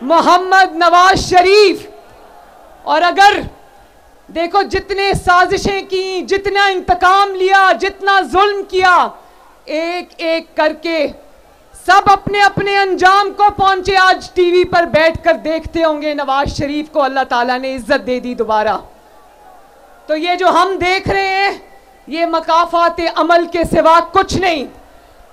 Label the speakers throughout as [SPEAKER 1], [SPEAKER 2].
[SPEAKER 1] मोहम्मद नवाज शरीफ। और अगर देखो जितने साजिशें की, जितना इंतकाम लिया, जितना जुल्म किया, एक एक करके सब अपने अपने अंजाम को पहुंचे। आज टीवी पर बैठकर देखते होंगे नवाज शरीफ को अल्लाह ताला ने इज्जत दे दी दोबारा। तो ये जो हम देख रहे हैं ये मकाफात अमल के सिवा कुछ नहीं।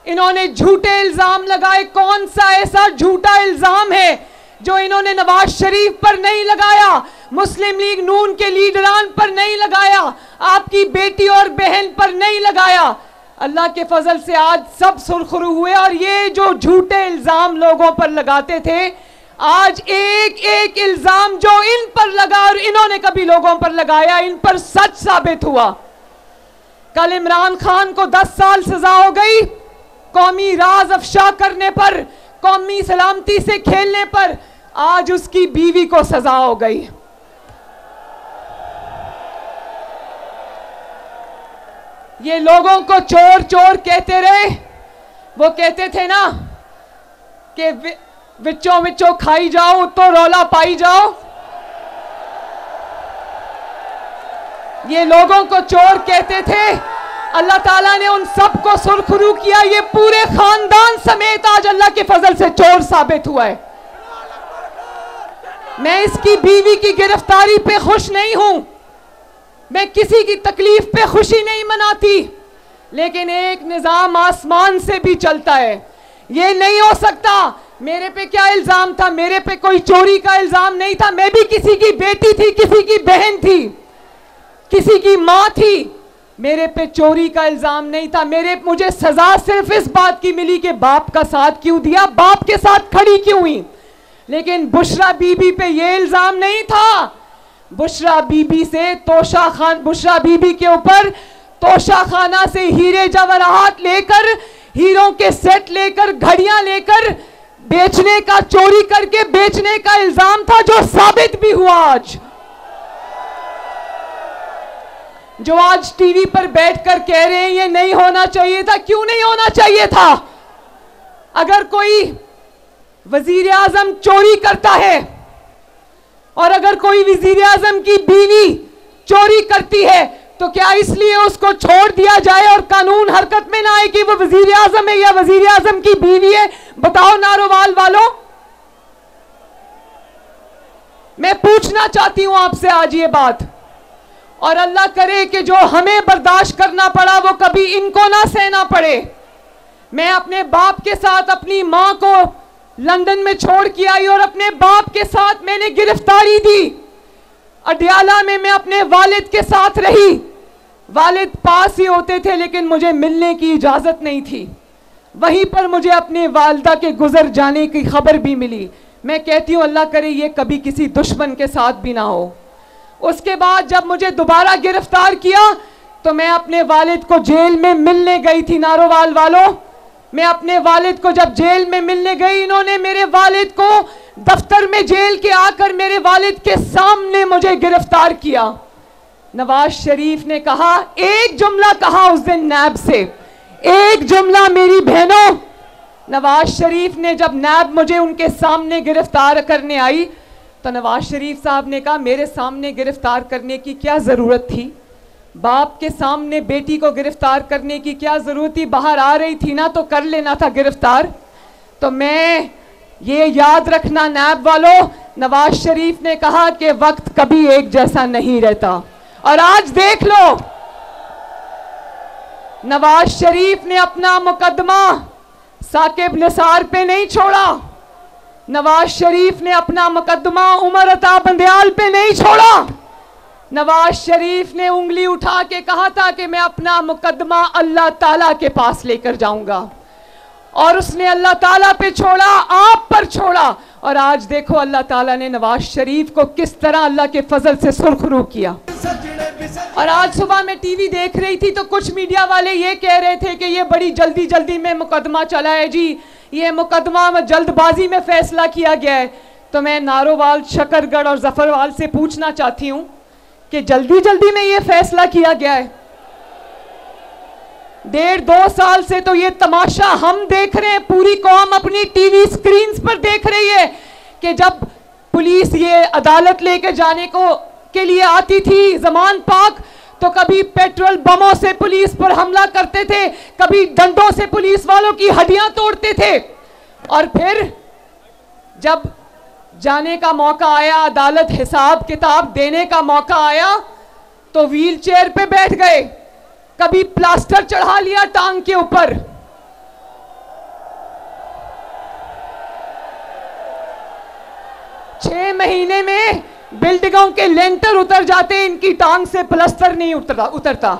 [SPEAKER 1] इन्होंने झूठे इल्जाम लगाए। कौन सा ऐसा झूठा इल्जाम है जो इन्होंने नवाज शरीफ पर नहीं लगाया, मुस्लिम लीग नून के लीडरान पर नहीं लगाया, आपकी बेटी और बहन पर नहीं लगाया। अल्लाह के फजल से आज सब सुरखरू हुए। और ये जो झूठे इल्जाम लोगों पर लगाते थे, आज एक एक इल्जाम जो इन पर लगा और इन्होंने कभी लोगों पर लगाया, इन पर सच साबित हुआ। कल इमरान खान को 10 साल सजा हो गई कौमी राज अफशा करने पर, कौमी सलामती से खेलने पर। आज उसकी बीवी को सजा हो गई। ये लोगों को चोर चोर कहते रहे। वो कहते थे ना कि विचों विचों खाई जाओ तो रौला पाई जाओ। ये लोगों को चोर कहते थे। अल्लाह ताला ने उन सबको सुरखरू किया। ये पूरे खानदान समेत आज अल्लाह के फजल से चोर साबित हुआ है। मैं इसकी बीवी की गिरफ्तारी पे खुश नहीं हूं, मैं किसी की तकलीफ पे खुशी नहीं मनाती, लेकिन एक निजाम आसमान से भी चलता है। ये नहीं हो सकता। मेरे पे क्या इल्जाम था? मेरे पे कोई चोरी का इल्जाम नहीं था। मैं भी किसी की बेटी थी, किसी की बहन थी, किसी की मां थी। मेरे पे चोरी का इल्जाम नहीं था। मुझे सजा सिर्फ इस बात की मिली कि बाप का साथ क्यों दिया, बाप के साथ खड़ी क्यों हुई। लेकिन बुशरा बीबी पे ये इल्जाम नहीं था। बुशरा बीबी के ऊपर तोशा खाना से हीरे जवाहरात लेकर, हीरों के सेट लेकर, घड़ियां लेकर बेचने का, चोरी करके बेचने का इल्जाम था, जो साबित भी हुआ। आज जो आज टीवी पर बैठकर कह रहे हैं ये नहीं होना चाहिए था, क्यों नहीं होना चाहिए था? अगर कोई वजीर आजम चोरी करता है और अगर कोई वजीर आजम की बीवी चोरी करती है, तो क्या इसलिए उसको छोड़ दिया जाए और कानून हरकत में ना आए कि वो वजीर आजम है या वजीर आजम की बीवी है? बताओ नारोवाल वालों। मैं पूछना चाहती हूं आपसे आज ये बात, और अल्लाह करे कि जो हमें बर्दाश्त करना पड़ा वो कभी इनको ना सहना पड़े। मैं अपने बाप के साथ अपनी मां को लंदन में छोड़ के आई और अपने बाप के साथ मैंने गिरफ्तारी दी। अडियाला में मैं अपने वालिद के साथ रही। वालिद पास ही होते थे लेकिन मुझे मिलने की इजाजत नहीं थी। वहीं पर मुझे अपने वालिदा के गुजर जाने की खबर भी मिली। मैं कहती हूँ अल्लाह करे ये कभी किसी दुश्मन के साथ भी ना हो। उसके बाद जब मुझे दोबारा गिरफ्तार किया तो मैं अपने वालिद को जेल में मिलने गई थी। नारोवाल वालों, मैं अपने वालिद को जब जेल में मिलने गई, इन्होंने मेरे वालिद को दफ्तर में जेल के आकर मेरे वालिद के सामने मुझे गिरफ्तार किया। नवाज शरीफ ने कहा, एक जुमला कहा उस दिन नैब से, एक जुमला मेरी बहनों। नवाज शरीफ ने जब नैब मुझे उनके सामने गिरफ्तार करने आई तो नवाज शरीफ साहब ने कहा मेरे सामने गिरफ्तार करने की क्या जरूरत थी? बाप के सामने बेटी को गिरफ्तार करने की क्या जरूरत थी? बाहर आ रही थी ना तो कर लेना था गिरफ्तार। तो मैं ये याद रखना नैब वालों, नवाज शरीफ ने कहा कि वक्त कभी एक जैसा नहीं रहता। और आज देख लो, नवाज शरीफ ने अपना मुकदमा साकिब निसार पे नहीं छोड़ा। नवाज शरीफ ने अपना मुकदमा उमर अता बंदयाल पे नहीं छोड़ा। नवाज शरीफ ने उंगली उठा के कहा था कि मैं अपना मुकदमा अल्लाह ताला के पास लेकर जाऊंगा, और उसने अल्लाह ताला पे छोड़ा, आप पर छोड़ा। और आज देखो अल्लाह ताला ने नवाज शरीफ को किस तरह अल्लाह के फजल से सुरखरू किया। और आज सुबह मैं टीवी देख रही थी तो कुछ मीडिया वाले ये कह रहे थे कि ये बड़ी जल्दी जल्दी में मुकदमा चला है जी, ये मुकदमा में जल्दबाजी में फैसला किया गया है। तो मैं नारोवाल, शकरगढ़ और जफरवाल से पूछना चाहती हूँ कि जल्दी जल्दी में ये फैसला किया गया है? 1.5-2 साल से तो ये तमाशा हम देख रहे हैं, पूरी कौम अपनी टीवी स्क्रीन्स पर देख रही है कि जब पुलिस ये अदालत लेकर जाने को के लिए आती थी जमान पाक, तो कभी पेट्रोल बमों से पुलिस पर हमला करते थे, कभी डंडों से पुलिस वालों की हड्डियां तोड़ते थे, और फिर जब जाने का मौका आया, अदालत हिसाब किताब देने का मौका आया, तो व्हील चेयर पे बैठ गए, कभी प्लास्टर चढ़ा लिया टांग के ऊपर। छह महीने में बिल्डिंगों के लेंटर उतर जाते, इनकी टांग से प्लास्टर नहीं उतरता।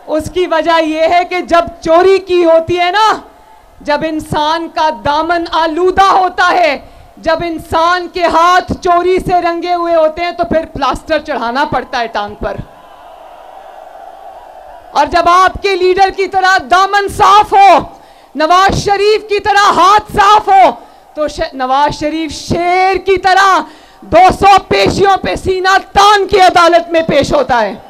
[SPEAKER 1] उसकी वजह यह है कि जब चोरी की होती है ना, जब इंसान का दामन आलूदा होता है, जब इंसान के हाथ चोरी से रंगे हुए होते हैं, तो फिर प्लास्टर चढ़ाना पड़ता है टांग पर। और जब आपके लीडर की तरह दामन साफ हो, नवाज शरीफ की तरह हाथ साफ हो, तो नवाज शरीफ शेर की तरह 200 पेशियों पे सीना तान के अदालत में पेश होता है।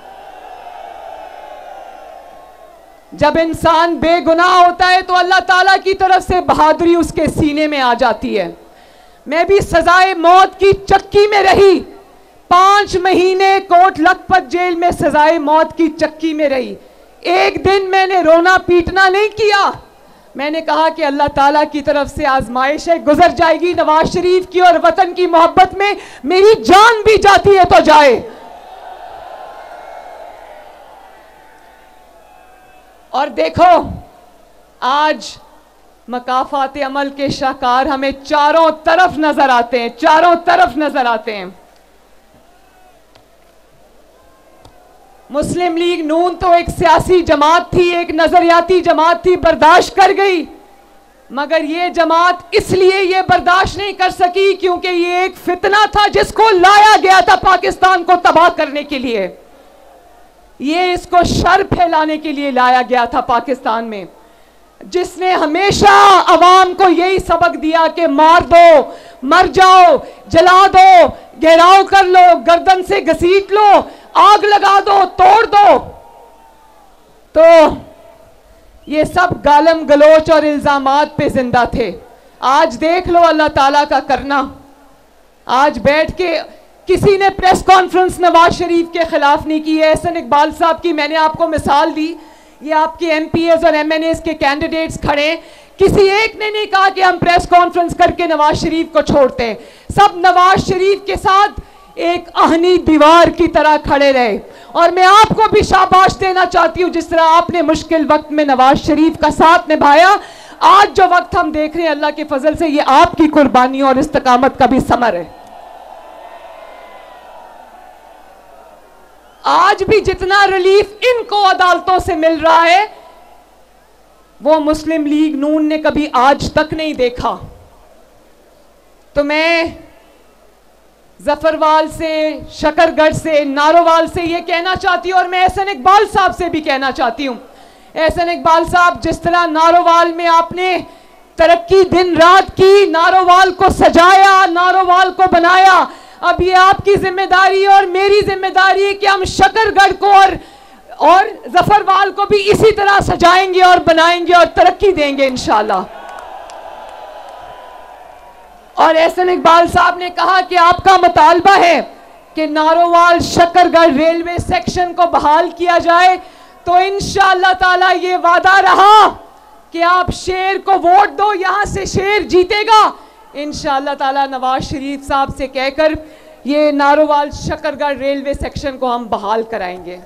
[SPEAKER 1] जब इंसान बेगुनाह होता है तो अल्लाह ताला की तरफ से बहादुरी उसके सीने में आ जाती है। मैं भी सजाए मौत की चक्की में रही, 5 महीने कोट लखपत जेल में सजाए मौत की चक्की में रही। एक दिन मैंने रोना पीटना नहीं किया, मैंने कहा कि अल्लाह ताला की तरफ से आजमाइशें गुजर जाएगी, नवाज शरीफ की और वतन की मोहब्बत में मेरी जान भी जाती है तो जाए। और देखो आज मकाफात अमल के शाहकार हमें चारों तरफ नजर आते हैं, चारों तरफ नजर आते हैं। मुस्लिम लीग नून तो एक सियासी जमात थी, एक नजरियाती जमात थी, बर्दाश्त कर गई, मगर ये जमात इसलिए ये बर्दाश्त नहीं कर सकी क्योंकि ये एक फितना था जिसको लाया गया था पाकिस्तान को तबाह करने के लिए। ये इसको शर फैलाने के लिए लाया गया था पाकिस्तान में, जिसने हमेशा अवाम को यही सबक दिया कि मार दो, मर जाओ, जला दो, घेराव कर लो, गर्दन से घसीट लो, आग लगा दो, तोड़ दो। तो ये सब गालम गलोच और इल्जामात पे जिंदा थे। आज देख लो अल्लाह ताला का करना। आज बैठ के किसी ने प्रेस कॉन्फ्रेंस नवाज शरीफ के खिलाफ नहीं की है। एहसन इकबाल साहब की मैंने आपको मिसाल दी, ये आपके एमपीएस और एमएनएस के कैंडिडेट्स खड़े, किसी एक ने नहीं कहा कि हम प्रेस कॉन्फ्रेंस करके नवाज शरीफ को छोड़ते हैं। सब नवाज शरीफ के साथ एक आहनी दीवार की तरह खड़े रहे। और मैं आपको भी शाबाश देना चाहती हूं, जिस तरह आपने मुश्किल वक्त में नवाज शरीफ का साथ निभाया। आज जो वक्त हम देख रहे हैं अल्लाह के फजल से, ये आपकी कुर्बानी और इस्तकामत का भी समर है। आज भी जितना रिलीफ इनको अदालतों से मिल रहा है वो मुस्लिम लीग नून ने कभी आज तक नहीं देखा। तो मैं जफरवाल से, शकरगढ़ से, नारोवाल से ये कहना चाहती हूं, और मैं एहसन इकबाल साहब से भी कहना चाहती हूं। एहसन इकबाल साहब, जिस तरह नारोवाल में आपने तरक्की दिन रात की, नारोवाल को सजाया, नारोवाल को बनाया, अब ये आपकी जिम्मेदारी और मेरी जिम्मेदारी है कि हम शकरगढ़ को और जफरवाल को भी इसी तरह सजाएंगे और बनाएंगे और तरक्की देंगे इंशाल्लाह। और एहसन इकबाल साहब ने कहा कि आपका मुतालबा है कि नारोवाल शकरगढ़ रेलवे सेक्शन को बहाल किया जाए, तो इंशाअल्लाह ताला ये वादा रहा कि आप शेर को वोट दो, यहां से शेर जीतेगा। इंशाअल्लाह ताला नवाज शरीफ साहब से कहकर ये नारोवाल शकरगढ़ रेलवे सेक्शन को हम बहाल कराएंगे।